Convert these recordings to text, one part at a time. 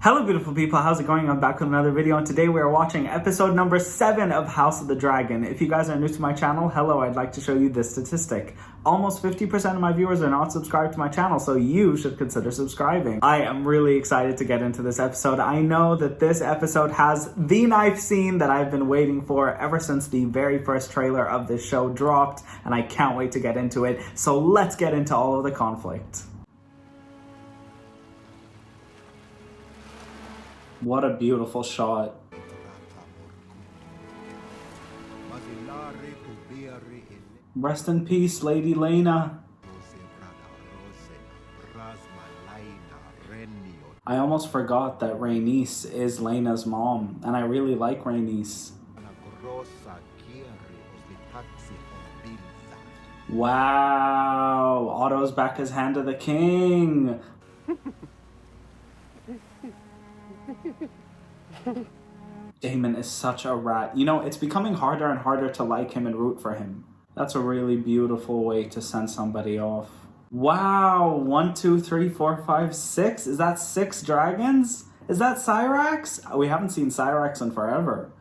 Hello beautiful people, how's it going? I'm back with another video, and today we are watching episode number 7 of House of the Dragon. If you guys are new to my channel, hello, I'd like to show you this statistic. Almost 50% of my viewers are not subscribed to my channel, so you should consider subscribing. I am really excited to get into this episode. I know that this episode has the knife scene that I've been waiting for ever since the very first trailer of this show dropped, and I can't wait to get into it. So let's get into all of the conflict. What a beautiful shot. Rest in peace, Lady Lena. I almost forgot that Rhaenys is Lena's mom, and I really like Rhaenys. Wow, Otto's back as Hand of the King. Daemon is such a rat. You know, it's becoming harder and harder to like him and root for him. That's a really beautiful way to send somebody off. Wow, 1, 2, 3, 4, 5, 6? Is that 6 dragons? Is that Syrax? We haven't seen Syrax in forever.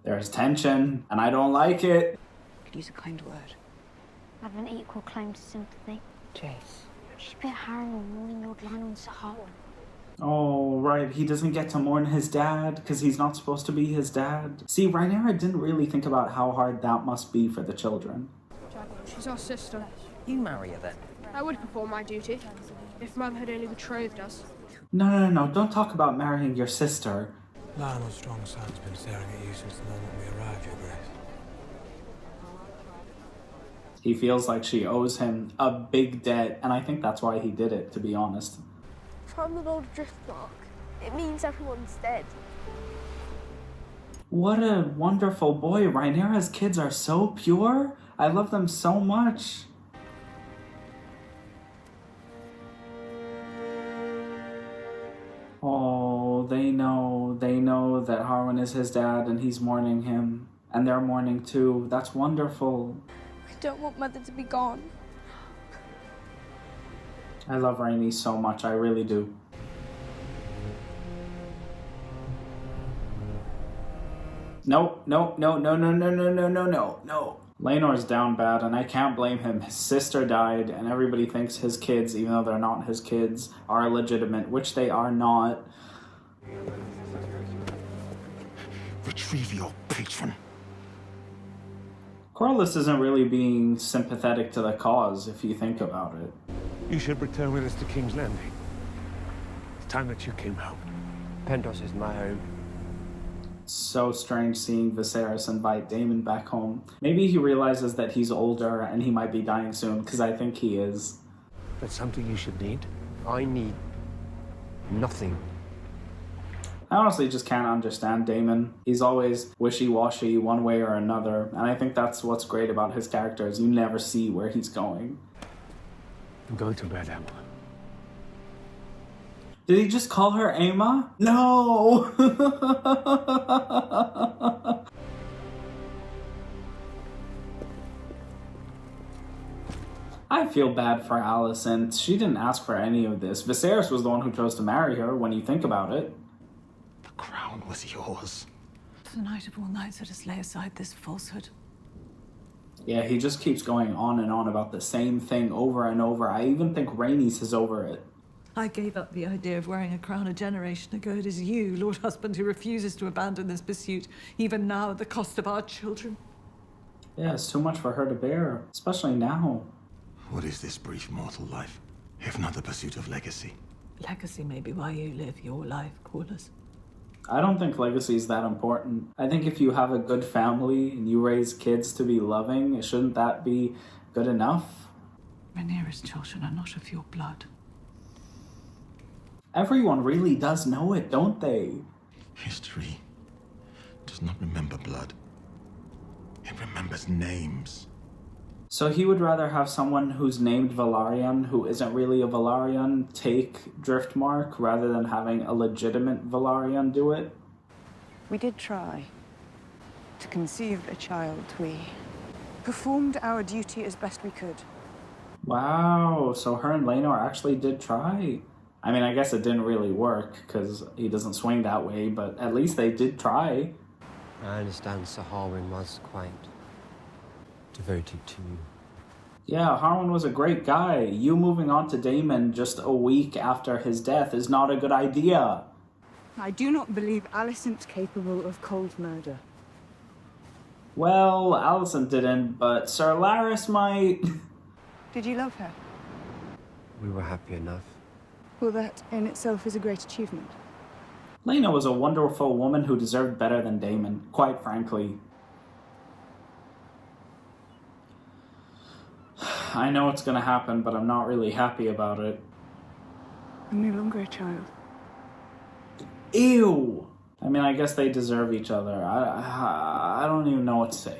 There's tension, and I don't like it. Could use a kind word. I have an equal claim to sympathy. Jace. She's been harrowing mourning Lord Lionel Sahara. Oh, right. He doesn't get to mourn his dad because he's not supposed to be his dad. See, Rhaenyra didn't really think about how hard that must be for the children. She's our sister. You marry her then. I would perform my duty if Mum had only betrothed us. No. Don't talk about marrying your sister. Lionel Strongson's been staring at you since the moment we arrived, Your Grace. He feels like she owes him a big debt, and I think that's why he did it, to be honest. From the Lord Driftmark, it means everyone's dead. What a wonderful boy. Rhaenyra's kids are so pure. I love them so much. Oh, they know that Harwin is his dad and he's mourning him. And they're mourning too. That's wonderful. I don't want Mother to be gone. I love Rhaenys so much, I really do. No. Laenor's down bad, and I can't blame him. His sister died, and everybody thinks his kids, even though they're not his kids, are legitimate, which they are not. Retrieve your patron. Corlys isn't really being sympathetic to the cause, if you think about it. You should return with us to King's Landing. It's time that you came home. Pentos is my home. So strange seeing Viserys invite Daemon back home. Maybe he realizes that he's older and he might be dying soon, because I think he is. That's something you should need. I need nothing. I honestly just can't understand Daemon. He's always wishy-washy one way or another, and I think that's what's great about his character, is you never see where he's going. I'm going to bed, Emma. Did he just call her Aemma? No! I feel bad for Alicent. She didn't ask for any of this. Viserys was the one who chose to marry her, when you think about it. The crown was yours. The night of all nights, let us lay aside this falsehood. Yeah, he just keeps going on and on about the same thing over and over. I even think Rhaenys is over it. I gave up the idea of wearing a crown a generation ago. It is you, Lord Husband, who refuses to abandon this pursuit, even now at the cost of our children. Yeah, it's too much for her to bear, especially now. What is this brief mortal life, if not the pursuit of legacy? Legacy may be why you live your life, Corlys. I don't think legacy is that important. I think if you have a good family and you raise kids to be loving, shouldn't that be good enough? Rhaenyra's children are not of your blood. Everyone really does know it, don't they? History does not remember blood. It remembers names. So he would rather have someone who's named Velaryon, who isn't really a Velaryon, take Driftmark, rather than having a legitimate Velaryon do it? We did try to conceive a child. We performed our duty as best we could. Wow, so her and Laenor actually did try. I mean, I guess it didn't really work because he doesn't swing that way, but at least they did try. I understand Sir Harwin was quite devoted to you. Yeah, Harwin was a great guy. You moving on to Daemon just a week after his death is not a good idea. I do not believe Alicent's capable of cold murder. Well, Alicent didn't, but Sir Larys might. Did you love her? We were happy enough. Well, that in itself is a great achievement. Laena was a wonderful woman who deserved better than Daemon, quite frankly. I know it's gonna happen, but I'm not really happy about it. I'm no longer a child. Ew! I mean, I guess they deserve each other. I don't even know what to say.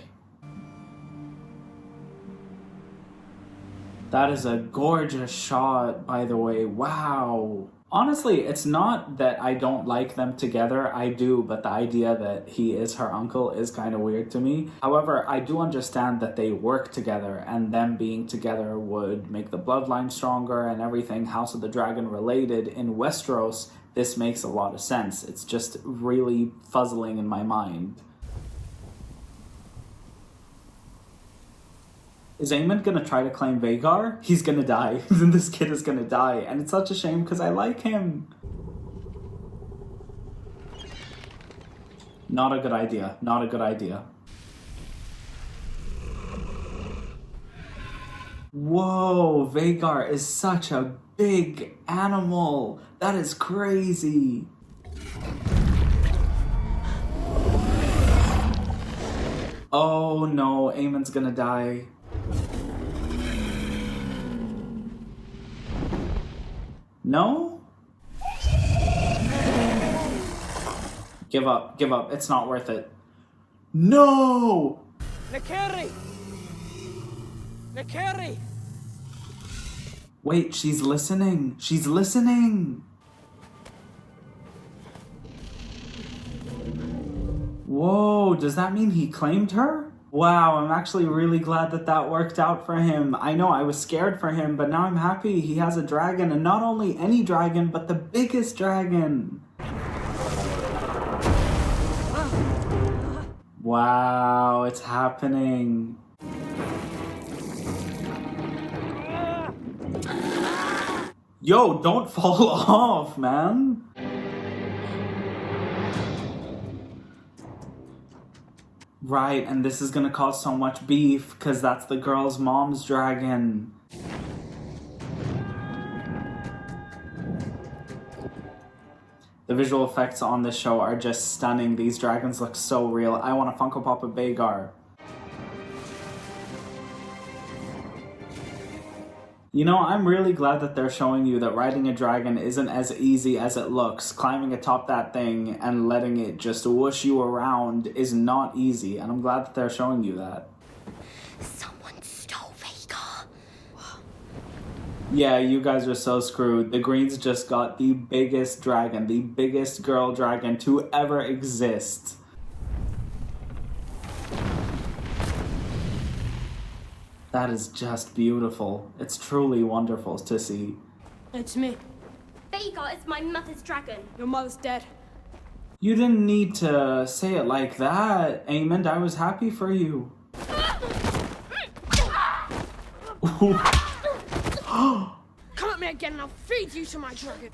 That is a gorgeous shot, by the way. Wow. Honestly, it's not that I don't like them together. I do, but the idea that he is her uncle is kind of weird to me. However, I do understand that they work together, and them being together would make the bloodline stronger and everything House of the Dragon related in Westeros. This makes a lot of sense. It's just really fuzzling in my mind. Is Aemond gonna try to claim Vhagar? He's gonna die. This kid is gonna die. And it's such a shame because I like him. Not a good idea. Not a good idea. Whoa, Vhagar is such a big animal. That is crazy. Oh no, Aemond's gonna die. No? Give up, give up. It's not worth it. No! Nakeri! Nakeri! Wait, she's listening. She's listening. Whoa, does that mean he claimed her? Wow, I'm actually really glad that that worked out for him. I know I was scared for him, but now I'm happy he has a dragon, and not only any dragon, but the biggest dragon. Wow, it's happening. Yo, don't fall off, man. Right, and this is gonna cause so much beef because that's the girl's mom's dragon. The visual effects on this show are just stunning. These dragons look so real. I want a Funko Pop of Vhagar. You know, I'm really glad that they're showing you that riding a dragon isn't as easy as it looks. Climbing atop that thing and letting it just whoosh you around is not easy, and I'm glad that they're showing you that. Someone stole Vhagar. Yeah, you guys are so screwed. The Greens just got the biggest dragon, the biggest girl dragon to ever exist. That is just beautiful. It's truly wonderful to see. It's me. Vhagar is my mother's dragon. Your mother's dead. You didn't need to say it like that, Aemond. I was happy for you. Come at me again and I'll feed you to my dragon.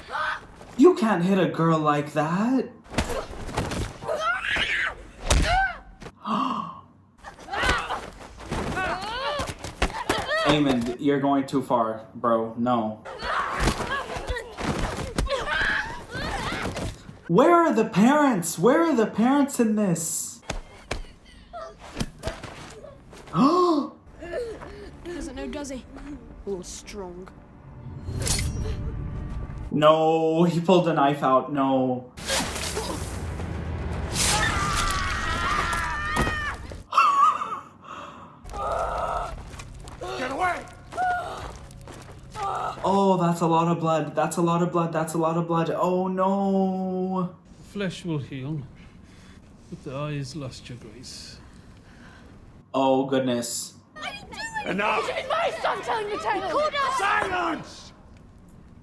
You can't hit a girl like that. Aemond, you're going too far, bro. No. Where are the parents? Where are the parents in this? Doesn't know, does he? All strong. No, he pulled a knife out. No. Get away! Oh, that's a lot of blood. That's a lot of blood. That's a lot of blood. Oh no. Flesh will heal, but the eyes lost your grace. Oh goodness. Enough! It's my son telling the tale! Silence!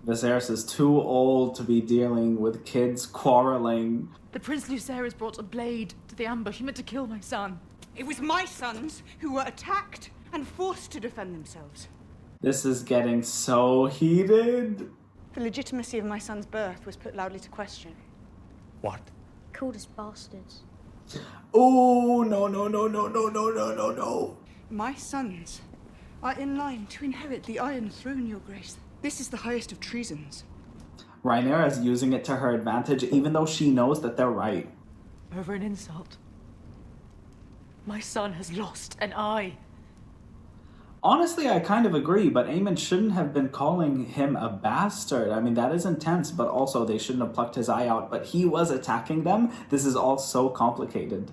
Viserys is too old to be dealing with kids quarreling. The Prince Lucerys brought a blade to the ambush. He meant to kill my son. It was my sons who were attacked and forced to defend themselves. This is getting so heated. The legitimacy of my son's birth was put loudly to question. What? Called us bastards. Oh, no, no, no, no, no, no, no, no, no. My sons are in line to inherit the Iron Throne, Your Grace. This is the highest of treasons. Rhaenyra is using it to her advantage, even though she knows that they're right. Over an insult. My son has lost an eye. Honestly, I kind of agree, but Aemond shouldn't have been calling him a bastard. I mean, that is intense, but also they shouldn't have plucked his eye out. But he was attacking them. This is all so complicated.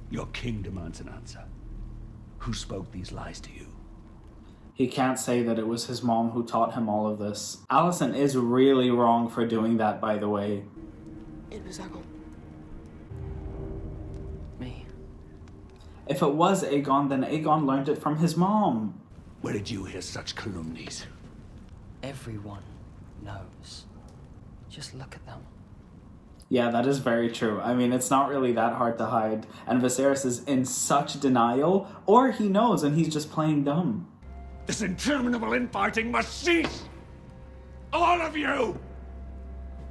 Your king demands an answer. Who spoke these lies to you? He can't say that it was his mom who taught him all of this. Alicent is really wrong for doing that, by the way. It was Vhagar. Me. If it was Aegon, then Aegon learned it from his mom. Where did you hear such calumnies? Everyone knows. Just look at them. Yeah, that is very true. I mean, it's not really that hard to hide. And Viserys is in such denial, or he knows and he's just playing dumb. This interminable infighting must cease! All of you!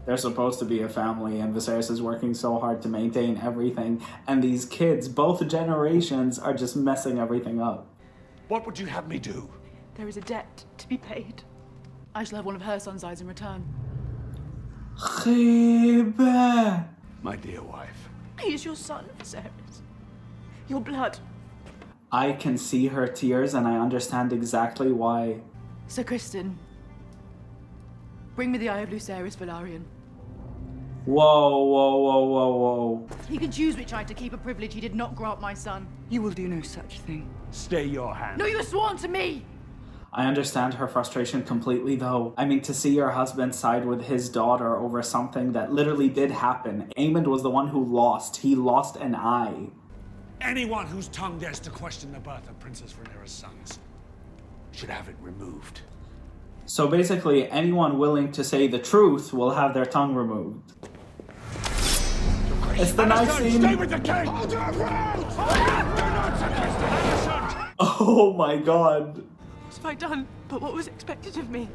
They're supposed to be a family, and Viserys is working so hard to maintain everything. And these kids, both generations, are just messing everything up. What would you have me do? There is a debt to be paid. I shall have one of her son's eyes in return. Khebe. My dear wife. He is your son, Viserys. Your blood. I can see her tears, and I understand exactly why. Sir Criston, bring me the Eye of Lucerys Velaryon. Whoa, whoa, whoa, whoa, whoa. He can choose which eye to keep, a privilege he did not grant my son. You will do no such thing. Stay your hand. No, you have sworn to me! I understand her frustration completely, though. I mean, to see your husband side with his daughter over something that literally did happen. Aemond was the one who lost. He lost an eye. Anyone whose tongue dares to question the birth of Princess Rhaenyra's sons should have it removed. So basically, anyone willing to say the truth will have their tongue removed. It's the night scene. Stay with the king! Hold your ground! Oh my god. What have I done but what was expected of me?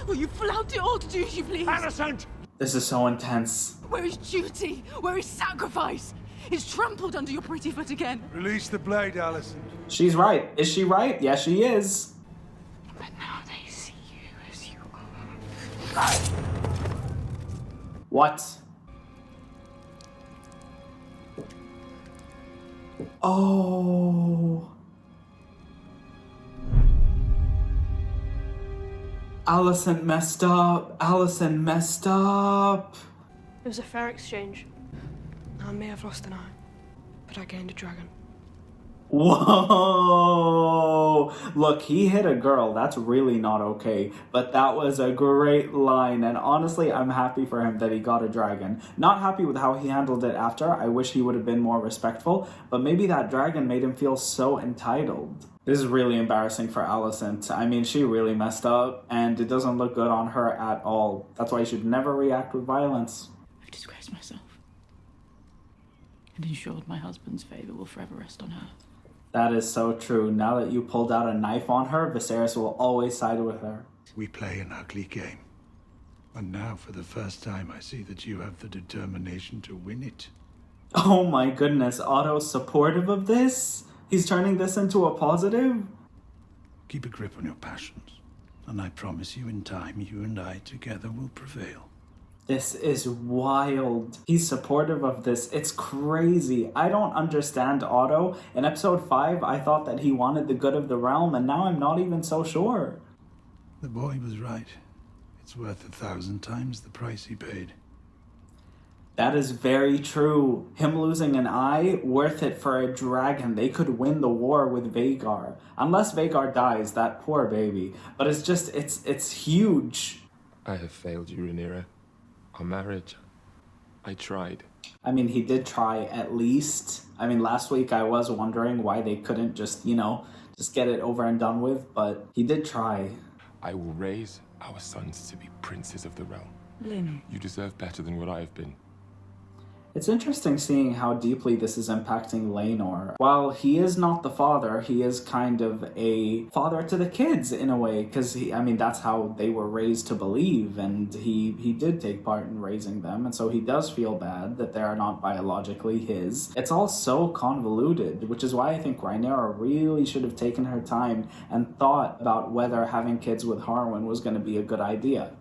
Will you flout it all to do as you please? Alicent! This is so intense. Where is duty? Where is sacrifice? It's trampled under your pretty foot again. Release the blade, Alicent. She's right. Is she right? Yes, she is. But now they see you as you are. What? Oh. Alicent messed up. Alicent messed up. It was a fair exchange. I may have lost an eye, but I gained a dragon. Whoa! Look, he hit a girl. That's really not okay. But that was a great line. And honestly, I'm happy for him that he got a dragon. Not happy with how he handled it after. I wish he would have been more respectful. But maybe that dragon made him feel so entitled. This is really embarrassing for Alicent. I mean, she really messed up. And it doesn't look good on her at all. That's why you should never react with violence. I've disgraced myself. And ensured my husband's favor will forever rest on her. That is so true. Now that you pulled out a knife on her, Viserys will always side with her. We play an ugly game. And now, for the first time, I see that you have the determination to win it. Oh my goodness, Otto's supportive of this? He's turning this into a positive? Keep a grip on your passions. And I promise you, in time, you and I together will prevail. This is wild. He's supportive of this. It's crazy. I don't understand Otto. In episode 5, I thought that he wanted the good of the realm, and now I'm not even so sure. The boy was right. It's worth 1,000 times the price he paid. That is very true. Him losing an eye, worth it for a dragon. They could win the war with Vhagar. Unless Vhagar dies, that poor baby. But it's just, it's huge. I have failed you, Rhaenyra. Our marriage, I tried. I mean, he did try at least. I mean, last week I was wondering why they couldn't just, just get it over and done with, but he did try. I will raise our sons to be princes of the realm. Lynn. You deserve better than what I have been. It's interesting seeing how deeply this is impacting Laenor. While he is not the father, he is kind of a father to the kids in a way, because that's how they were raised to believe, and he did take part in raising them, and so he does feel bad that they are not biologically his. It's all so convoluted, which is why I think Rhaenyra really should have taken her time and thought about whether having kids with Harwin was going to be a good idea.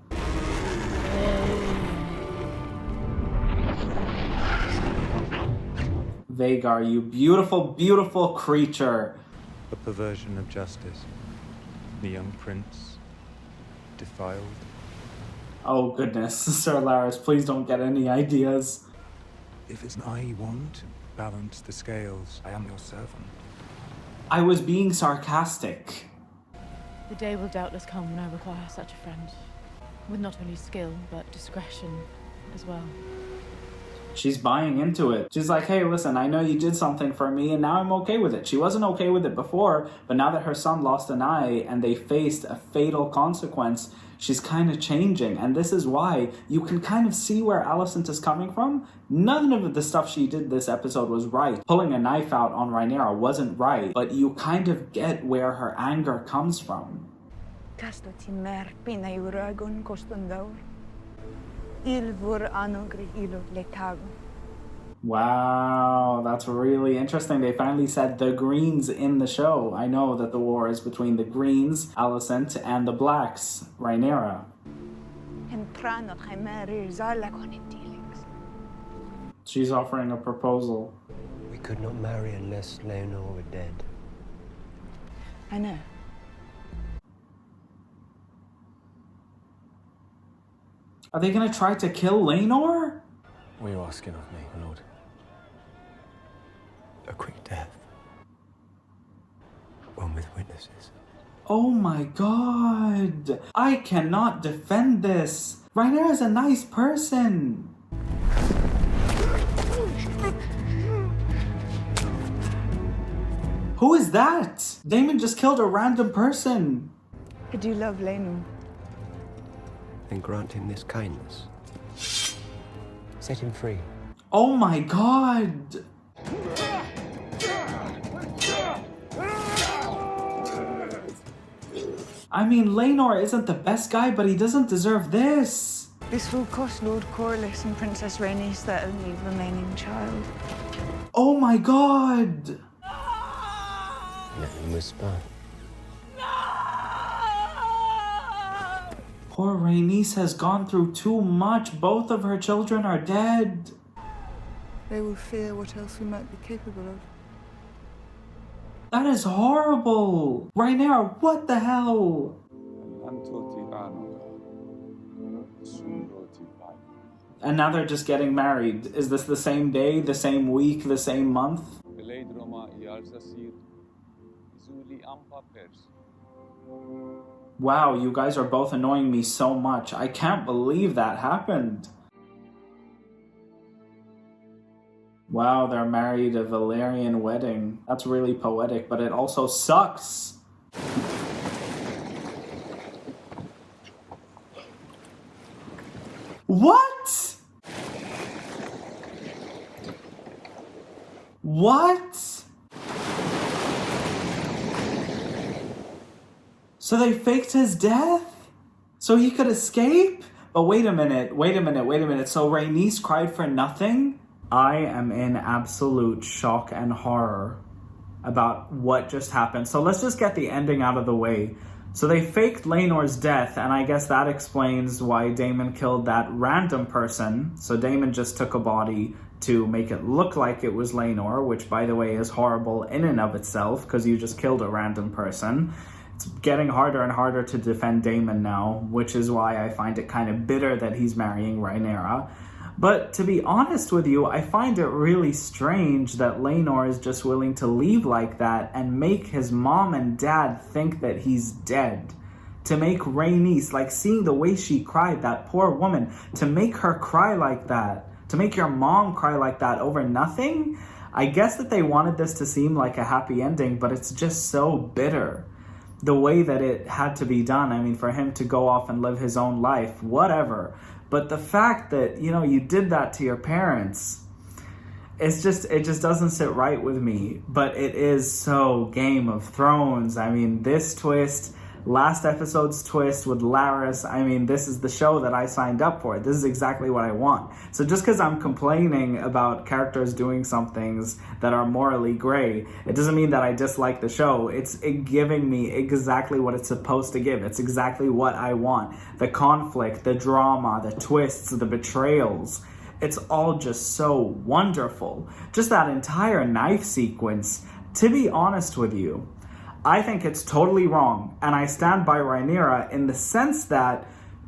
Vhagar, you beautiful, beautiful creature. A perversion of justice. The young prince, defiled. Oh goodness, Sir Laris, please don't get any ideas. If it's I you want to balance the scales, I am your servant. I was being sarcastic. The day will doubtless come when I require such a friend. With not only skill, but discretion as well. She's buying into it. She's like, hey, listen, I know you did something for me, and now I'm okay with it. She wasn't okay with it before, but now that her son lost an eye and they faced a fatal consequence, she's kind of changing. And this is why you can kind of see where Alicent is coming from. None of the stuff she did this episode was right. Pulling a knife out on Rhaenyra wasn't right, but you kind of get where her anger comes from. Wow, that's really interesting. They finally said the Greens in the show. I know that the war is between the Greens, Alicent, and the Blacks, Rhaenyra. She's offering a proposal. We could not marry unless Laenor were dead. I know. Are they gonna try to kill Laenor? What are you asking of me, my lord? A quick death. One with witnesses. Oh my god! I cannot defend this! Rhaenyra is a nice person! Who is that? Daemon just killed a random person! I do love Laenor. Then grant him this kindness. Set him free. Oh my god! Laenor isn't the best guy, but he doesn't deserve this. This will cost Lord Corlys and Princess Rhaenys their only remaining child. Oh my god! Let him whisper. Poor Rhaenys has gone through too much. Both of her children are dead. They will fear what else we might be capable of. That is horrible. Rhaenyra, what the hell? And now they're just getting married. Is this the same day, the same week, the same month? Wow, you guys are both annoying me so much. I can't believe that happened. Wow, they're married a Valyrian wedding. That's really poetic, but it also sucks. What? What? So they faked his death? So he could escape? But wait a minute. So Rhaenys cried for nothing? I am in absolute shock and horror about what just happened. So let's just get the ending out of the way. So they faked Laenor's death, and I guess that explains why Daemon killed that random person. So Daemon just took a body to make it look like it was Laenor, which, by the way, is horrible in and of itself, because you just killed a random person. It's getting harder and harder to defend Daemon now, which is why I find it kind of bitter that he's marrying Rhaenyra. But to be honest with you, I find it really strange that Laenor is just willing to leave like that and make his mom and dad think that he's dead. To make Rhaenys, like seeing the way she cried, that poor woman, to make her cry like that, to make your mom cry like that over nothing, I guess that they wanted this to seem like a happy ending, but it's just so bitter. The way that it had to be done, I mean, for him to go off and live his own life, whatever. But the fact that, you did that to your parents, it just doesn't sit right with me. But it is so Game of Thrones. I mean, this twist, last episode's twist with Larys, I mean, this is the show that I signed up for. This is exactly what I want. So just because I'm complaining about characters doing some things that are morally gray, it doesn't mean that I dislike the show. It's giving me exactly what it's supposed to give. It's exactly what I want. The conflict, the drama, the twists, the betrayals. It's all just so wonderful. Just that entire knife sequence, to be honest with you, I think it's totally wrong, and I stand by Rhaenyra in the sense that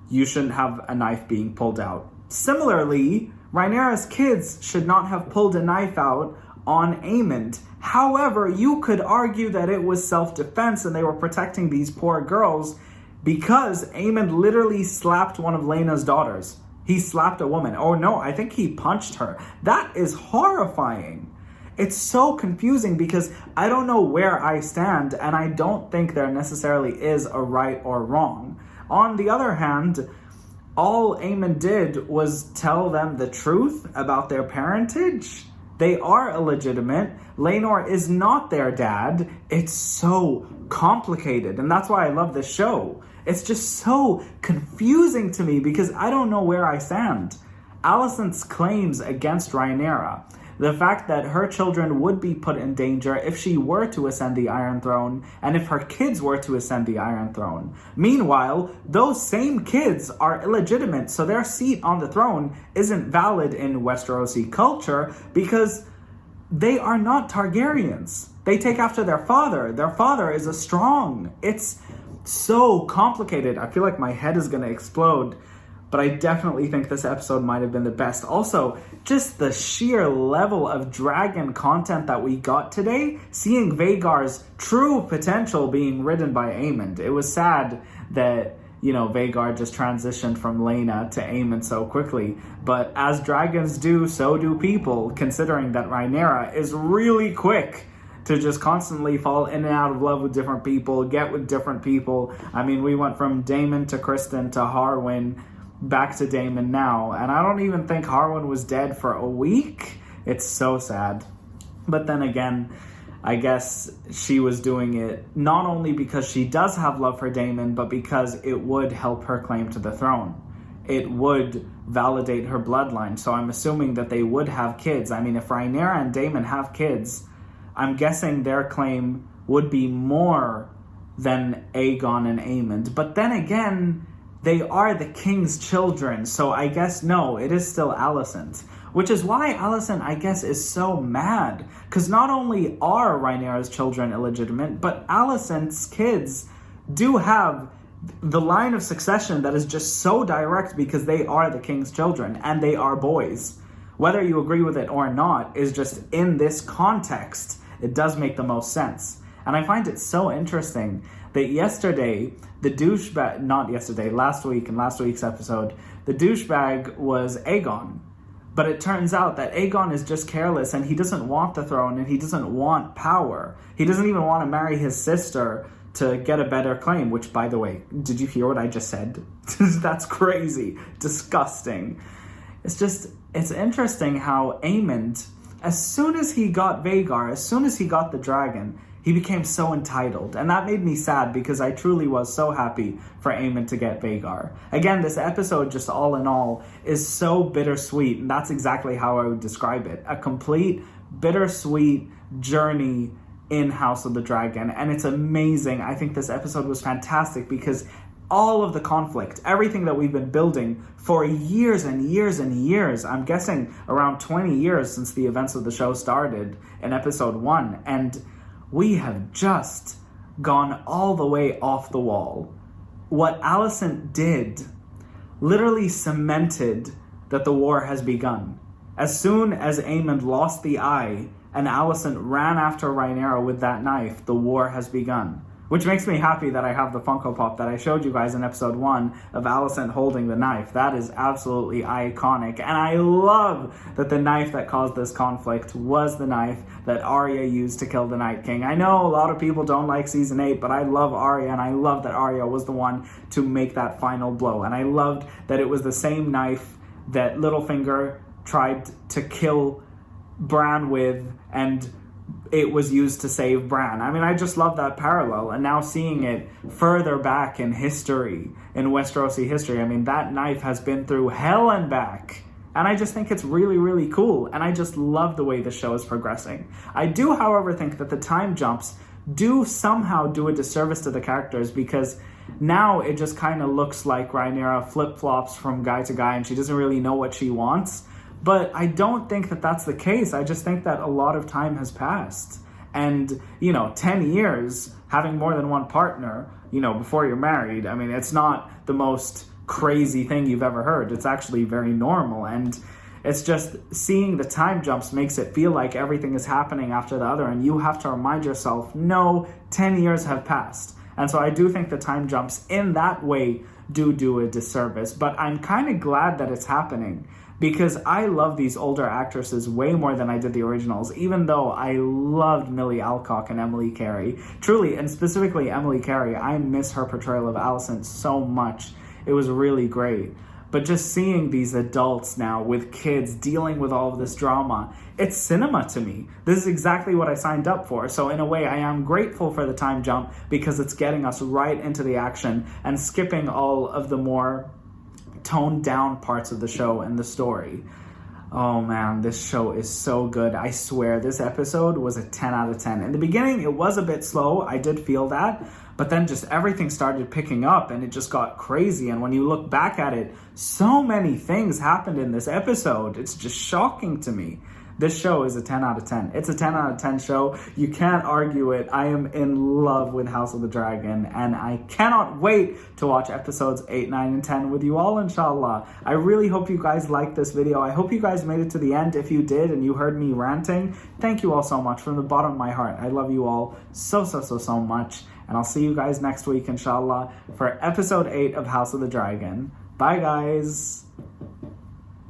you shouldn't have a knife being pulled out. Similarly, Rhaenyra's kids should not have pulled a knife out on Aemond. However, you could argue that it was self-defense and they were protecting these poor girls because Aemond literally slapped one of Laena's daughters. He slapped a woman. Oh no, I think he punched her. That is horrifying. It's so confusing because I don't know where I stand, and I don't think there necessarily is a right or wrong. On the other hand, all Aemond did was tell them the truth about their parentage. They are illegitimate. Laenor is not their dad. It's so complicated, and that's why I love this show. It's just so confusing to me because I don't know where I stand. Alicent's claims against Rhaenyra, the fact that her children would be put in danger if she were to ascend the Iron Throne, and if her kids were to ascend the Iron Throne. Meanwhile, those same kids are illegitimate, so their seat on the throne isn't valid in Westerosi culture because they are not Targaryens. They take after their father. Their father is a strong. It's so complicated. I feel like my head is going to explode. But I definitely think this episode might have been the best. Also, just the sheer level of dragon content that we got today, seeing Vhagar's true potential being ridden by Aemond. It was sad that, Vhagar just transitioned from Laena to Aemond so quickly. But as dragons do, so do people, considering that Rhaenyra is really quick to just constantly fall in and out of love with different people, get with different people. I mean, we went from Daemon to Kristen to Harwin, back to Daemon now, and I don't even think Harwin was dead for a week. It's so sad. But then again, I guess she was doing it not only because she does have love for Daemon, but because it would help her claim to the throne. It would validate her bloodline, so I'm assuming that they would have kids. I mean, if Rhaenyra and Daemon have kids, I'm guessing their claim would be more than Aegon and Aemond. But then again, they are the king's children, so I guess no, it is still Alicent's. Which is why Alicent, I guess, is so mad. Because not only are Rhaenyra's children illegitimate, but Alicent's kids do have the line of succession that is just so direct because they are the king's children, and they are boys. Whether you agree with it or not is just in this context, it does make the most sense. And I find it so interesting that yesterday, last week, in last week's episode, the douchebag was Aegon. But it turns out that Aegon is just careless and he doesn't want the throne and he doesn't want power. He doesn't even want to marry his sister to get a better claim, which, by the way, did you hear what I just said? That's crazy. Disgusting. It's interesting how Aemond, as soon as he got Vhagar, as soon as he got the dragon, he became so entitled, and that made me sad because I truly was so happy for Aemond to get Vhagar. Again, this episode, just all in all, is so bittersweet, and that's exactly how I would describe it. A complete bittersweet journey in House of the Dragon, and it's amazing. I think this episode was fantastic because all of the conflict, everything that we've been building for years and years and years, I'm guessing around 20 years since the events of the show started in episode 1, and we have just gone all the way off the wall. What Alicent did literally cemented that the war has begun. As soon as Aemond lost the eye and Alicent ran after Rhaenyra with that knife, the war has begun. Which makes me happy that I have the Funko Pop that I showed you guys in episode 1 of Alicent holding the knife. That is absolutely iconic. And I love that the knife that caused this conflict was the knife that Arya used to kill the Night King. I know a lot of people don't like season 8, but I love Arya, and I love that Arya was the one to make that final blow. And I loved that it was the same knife that Littlefinger tried to kill Bran with, and it was used to save Bran. I mean, I just love that parallel. And now seeing it further back in history, in Westerosi history, I mean, that knife has been through hell and back. And I just think it's really, really cool. And I just love the way the show is progressing. I do, however, think that the time jumps do somehow do a disservice to the characters, because now it just kind of looks like Rhaenyra flip-flops from guy to guy and she doesn't really know what she wants. But I don't think that that's the case. I just think that a lot of time has passed. And, 10 years, having more than one partner, before you're married, I mean, it's not the most crazy thing you've ever heard. It's actually very normal. And it's just seeing the time jumps makes it feel like everything is happening after the other. And you have to remind yourself, no, 10 years have passed. And so I do think the time jumps in that way do a disservice. But I'm kind of glad that it's happening, because I love these older actresses way more than I did the originals, even though I loved Millie Alcock and Emily Carey. Truly, and specifically Emily Carey, I miss her portrayal of Alicent so much. It was really great. But just seeing these adults now with kids dealing with all of this drama, it's cinema to me. This is exactly what I signed up for. So in a way, I am grateful for the time jump, because it's getting us right into the action and skipping all of the more toned down parts of the show and the story. Oh man, this show is so good. I swear, this episode was a 10 out of 10. In the beginning, it was a bit slow. I did feel that. But then just everything started picking up and it just got crazy. And when you look back at it, so many things happened in this episode. It's just shocking to me. This show is a 10 out of 10. It's a 10 out of 10 show. You can't argue it. I am in love with House of the Dragon, and I cannot wait to watch episodes 8, 9, and 10 with you all, inshallah. I really hope you guys liked this video. I hope you guys made it to the end. If you did and you heard me ranting, thank you all so much from the bottom of my heart. I love you all so much. And I'll see you guys next week, inshallah, for episode 8 of House of the Dragon. Bye, guys.